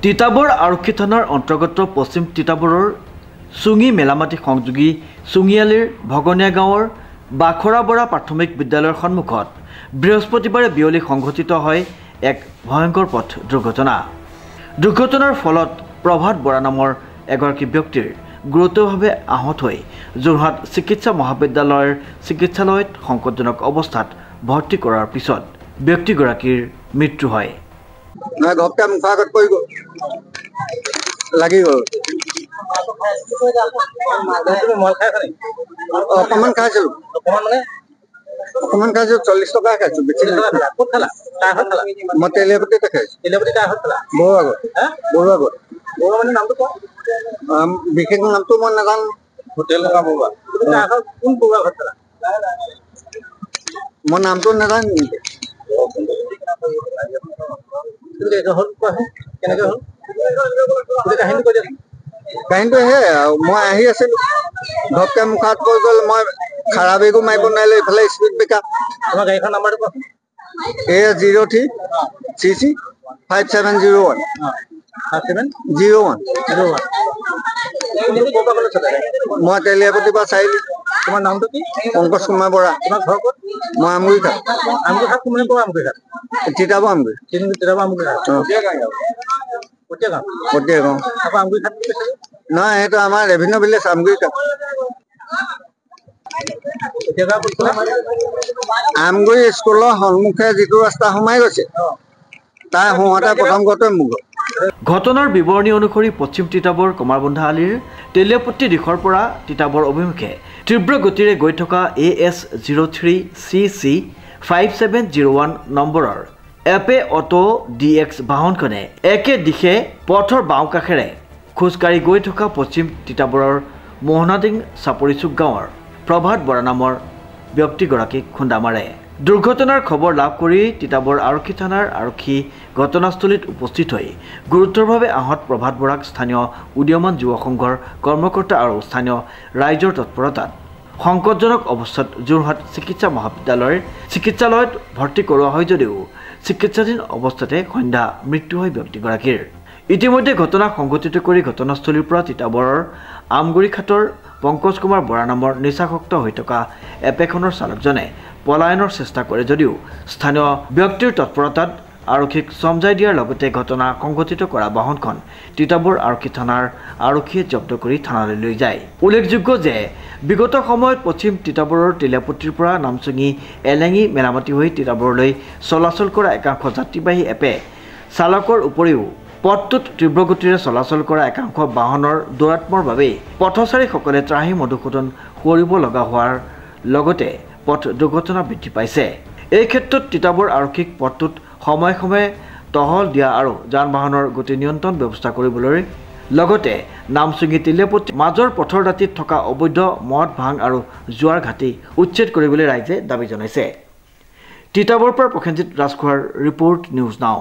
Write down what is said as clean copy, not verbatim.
তিতাবৰ আৰক্ষী থানাৰ অন্তৰ্গত পশ্চিম তিতাবৰৰ চুঙি মেলামাটি সংযোগী চুঙিয়ালিৰ ভগনীয়া গাঁৱৰ বাখৰাবৰা প্ৰাথমিক বিদ্যালয়ৰ সন্মুখত বৃহস্পতিবাৰে বিয়লি সংঘটিত হয় এক ভয়ংকৰ পথ দুৰ্ঘটনা। দুৰ্ঘটনাৰ ফলত প্ৰভাত বৰা নামৰ এগৰাকী ব্যক্তিৰ গুৰুতৰভাৱে আহত হৈ যোৰহাট চিকিৎসা মহাবিদ্যালয়ৰ চিকিৎসালয়ত সংকটজনক অৱস্থাত ভৰ্তি কৰাৰ পিছত ব্যক্তিগৰাকীৰ মৃত্যু হয়। ঘপকে মুখৰ আগত পৰি গ'ল, লাগি গ'ল। অকণমান খাইছিলোঁ, অকণমান খাইছোঁ, 40 টকা খাইছোঁ, বেছি মই তেলিয়াপতিতে খাইছোঁ। বহু আগত, বহু আগত। বিশেষ নামটো মই নাজানো। মই নামটো নাজানো। কাহিনীটো সেয়াই আৰু মই আহি আছিলো, ঘপকে মুখাত পৰি গ'ল। মই খাৰা বেগো মাৰিব নোৱাৰিলো, ইফালে স্পীড ব্ৰেকাৰ। তোমাৰ গাড়ীখন নাম্বাৰটো কোৱাচোন। A03 CC 5701 মই তেলিয়াপতিৰ পৰা চাৰিআলি। তোমাৰ নামটো কি? পংকজ কুমাৰ বৰা। তোমাৰ ঘৰ ক'ত? মই আমগুৰিঘাট। আমগুৰিঘাট কোনে কোৱা? আমগুৰিঘাট তিতাবৰ আমগুৰি। নহয়, এইটো আমাৰ ৰেভিনিউ ভিলেজ আমগুৰিঘাট। আমগুৰি স্কুলৰ সন্মুখে যিটো ৰাস্তা সোমাই গৈছে তাৰ সোঁহাতে প্ৰথম ঘৰটোৱে মোৰ ঘৰ। ঘটনাৰ বিৱৰণী অনুসৰি পশ্চিম তিতাবৰ কমাৰবন্ধা আলিৰ তেলিয়াপতি দিশৰ পৰা তিতাবৰ অভিমুখে তীব্ৰ গতিৰে গৈ থকা AS03 CC 5701 নম্বৰৰ এপে অটো DX বাহনখনে একে দিশে পথৰ বাওঁ কাষেৰে খোজকাঢ়ি গৈ থকা পশ্চিম তিতাবৰৰ মোহনাডিং চাপৰিচুক গাঁৱৰ প্ৰভাত বৰা নামৰ ব্যক্তিগৰাকীক খুন্দা মাৰে। দুৰ্ঘটনাৰ খবৰ লাভ কৰি তিতাবৰ আৰক্ষী থানাৰ আৰক্ষী ঘটনাস্থলীত উপস্থিত হৈ গুৰুতৰভাৱে আহত প্ৰভাত বৰাক স্থানীয় উদীয়মান যুৱ সংঘৰ কৰ্মকৰ্তা আৰু স্থানীয় ৰাইজৰ তৎপৰতাত সংকটজনক অৱস্থাত যোৰহাট চিকিৎসা মহাবিদ্যালয়ৰ চিকিৎসালয়ত ভৰ্তি কৰোৱা হয় যদিও চিকিৎসাধীন অৱস্থাতে সন্ধ্যা মৃত্যু হয় ব্যক্তিগৰাকীৰ। ইতিমধ্যে ঘটনা সংঘটিত কৰি ঘটনাস্থলীৰ পৰা তিতাবৰৰ আমগুৰিঘাটৰ পংকজ কুমাৰ বৰা নামৰ নিচাসক্ত হৈ থকা এপেখনৰ চালকজনে পলায়নৰ চেষ্টা কৰে যদিও স্থানীয় ব্যক্তিৰ তৎপৰতাত আৰক্ষীক চমজাই দিয়াৰ লগতে ঘটনা সংঘটিত কৰা বাহনখন তিতাবৰ আৰক্ষী থানাৰ আৰক্ষীয়ে জব্দ কৰি থানালৈ লৈ যায়। উল্লেখযোগ্য যে বিগত সময়ত পশ্চিম তিতাবৰৰ তেলিয়াপতিৰ পৰা নামচুঙি এলেঙি মেলামাটি হৈ তিতাবৰলৈ চলাচল কৰা একাংশ যাত্ৰীবাহী এপে চালকৰ উপৰিও পথটোত তীব্ৰ গতিৰে চলাচল কৰা একাংশ বাহনৰ দৌৰাত্মৰ বাবেই পথচাৰীসকলে ত্ৰাহি মধুসূদন কৰিব লগা হোৱাৰ লগতে পথ দুৰ্ঘটনা বৃদ্ধি পাইছে। এই ক্ষেত্ৰত তিতাবৰ আৰক্ষীক পথটোত সময়ে সময়ে টহল দিয়া আৰু যান বাহনৰ গতি নিয়ন্ত্ৰণ ব্যৱস্থা কৰিবলৈ লগতে নামচুঙি তেলিয়াপতি মাজৰ পথৰ দাঁতিত থকা অবৈধ মদ ভাং আৰু জোৱাৰ ঘাটি উচ্ছেদ কৰিবলৈ ৰাইজে দাবী জনাইছে। তিতাবৰৰ পৰা প্ৰসেনজিৎ ৰাজখোৱাৰ ৰিপৰ্ট, নিউজ নাও।